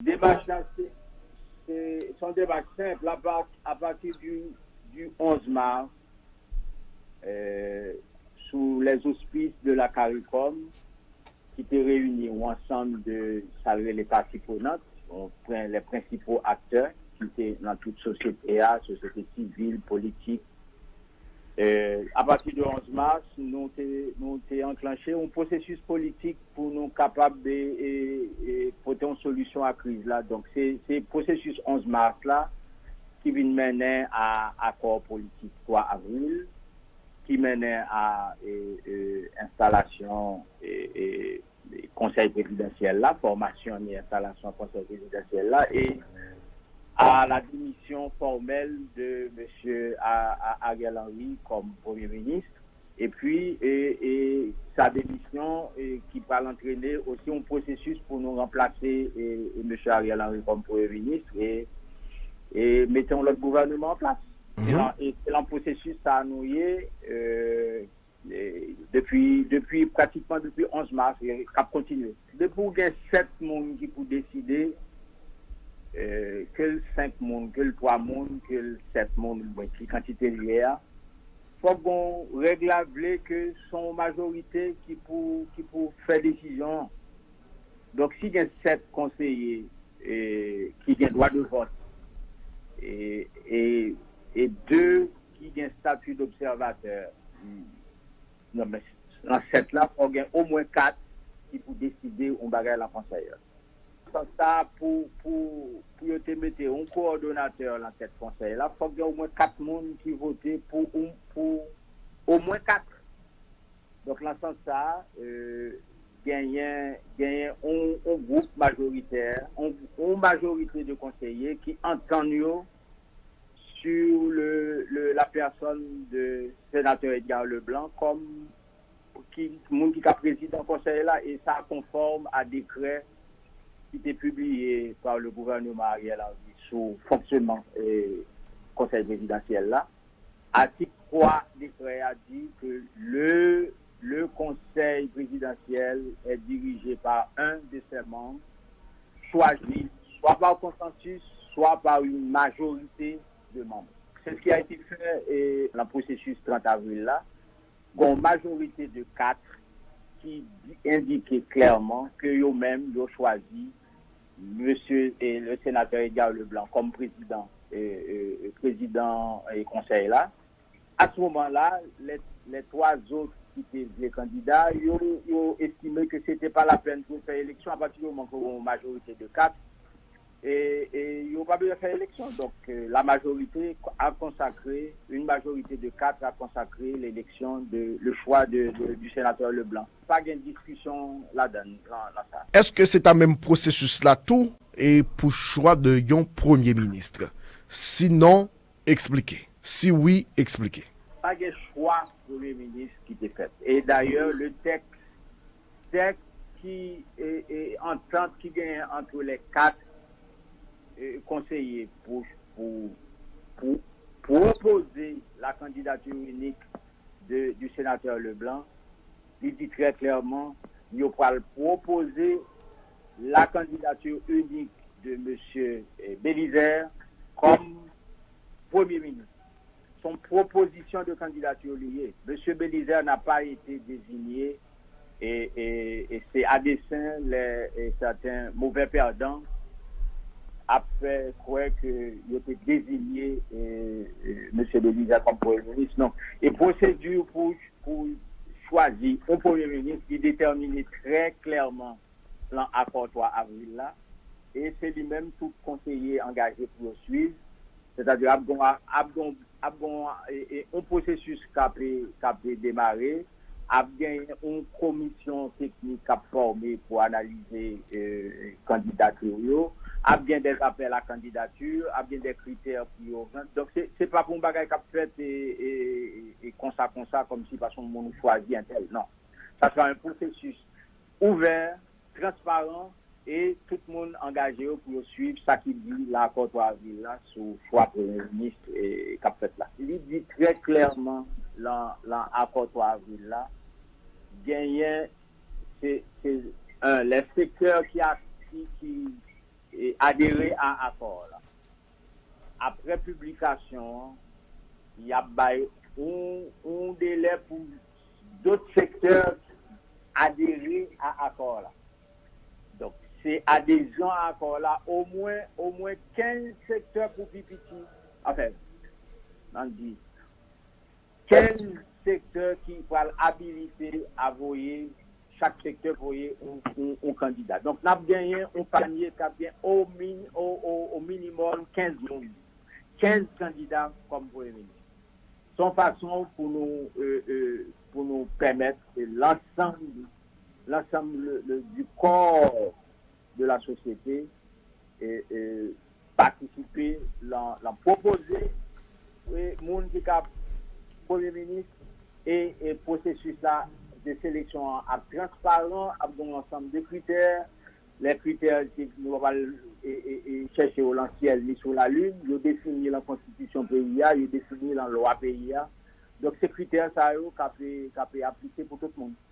Démarche là, son démarche simple à partir du 11 mars, sous les auspices de la CARICOM, qui était réunie ensemble de saluer les parties prenantes, on prend les principaux acteurs qui étaient dans toute société, société civile, politique. À partir du 11 mars, nous avons enclenché un processus politique pour nous capables de porter une solution à la crise là. Donc c'est le processus 11 mars là qui vient mener à accord politique 3 avril, qui menait à installation et conseil présidentiel là, formation et installation conseil présidentiel là, et à la démission formelle de M. Ariel Henry comme Premier ministre, et puis sa démission qui va l'entraîner aussi un processus pour nous remplacer M. Ariel Henry comme Premier ministre et mettons notre gouvernement en place. Et c'est un processus ça a noué depuis pratiquement depuis 11 mars et ça continue. Depuis il y a 7 personnes qui pour décider que 5 personnes, que 3 personnes, que 7 personnes, qui quantité liée. Faut qu'on règle que son majorité qui pour faire décision. Donc s'il y a 7 conseillers qui ont droit de vote et 2 qui ont statut d'observateur. Non, mais dans 7 là, il y a au moins 4 qui pour décider on bagage la conseillère. Ça pour te mettre un coordonnateur dans cette conseil là, il faut qu'il y ait au moins 4 personnes qui votent pour au moins 4. Donc dans ce sens ça, gagner un groupe majoritaire, une majorité de conseillers qui entendent sur la personne de sénateur Edgar Leblanc comme qui a présidé le conseil là, et ça conforme à décret qui était publié par le gouvernement Ariel Henry sur fonctionnement du conseil présidentiel là. Article 3 décret a dit que le conseil présidentiel est dirigé par un de ses membres, choisi soit par consensus, soit par une majorité de membres. C'est ce qui a été fait dans le processus 30 avril là, une majorité de 4 qui indiquait clairement que eux-mêmes ont choisi monsieur et le sénateur Edgar Leblanc comme président et conseil là. À ce moment-là, les 3 autres qui étaient les candidats, ils ont estimé que c'était pas la peine pour faire élection à partir du moment où une majorité de 4 et ils n'ont pas besoin de faire élection. Donc la majorité a consacré, une majorité de 4 a consacré l'élection le choix du sénateur Leblanc. Pas de discussion là-dedans. Là. Est-ce que c'est un même processus là tout et pour choix de yon premier ministre? Sinon, expliquez. Si oui, expliquez. Pas de choix premier ministre qui était fait. Et d'ailleurs, le texte qui est entente qui gagne entre les 4 conseillers pour opposer la candidature unique du sénateur Leblanc, il dit très clairement qu'il va proposer la candidature unique de M. Bélizaire comme Premier ministre. Son proposition de candidature liée. M. Bélizaire n'a pas été désigné et c'est à dessein certains mauvais perdants après croire qu'il était désigné M. Bélizaire comme Premier ministre. Non. Et procédure pour choisir un Premier ministre qui déterminait très clairement l'accord 3 avril là. Et c'est lui-même tout conseiller engagé pour le suivre. C'est-à-dire un processus qui a démarré, a bien une commission technique qui a formé pour analyser candidature, a bien des appels à candidature, a bien des critères pour donc c'est pas pour un bagage qui a fait et comme ça comme si parce qu'on choisit un tel. Non. Ça sera un processus ouvert, transparent et tout le monde engagé pour suivre ça qui dit l'accord 3 avril là sous choix Premier ministre et qu'a fait là. Il dit très clairement l'accord 3 avril là gagner c'est les secteurs qui adhérer à l'accord. Après publication, il y a un délai pour d'autres secteurs adhérer à l'accord. Donc, c'est adhésion à l'accord là, au moins 15 secteurs pour PPT. Enfin, on dit 15 secteurs qui vont habiliter à voyer, chaque secteur voyer un candidat. Donc, nous avons gagné un panier qui a bien au minimum 15 monde. 15 candidats comme Premier ministre. Son façon pour nous permettre que l'ensemble du corps de la société participer, la proposer, monde qui a Premier ministre et processus là de sélection à transparent avec un ensemble de critères. Les critères que nous allons chercher au ciel ni sur la lune, ils définissent dans la constitution PIA, ils définissent dans la loi PIA. Donc ces critères, ça peut appliquer pour tout le monde.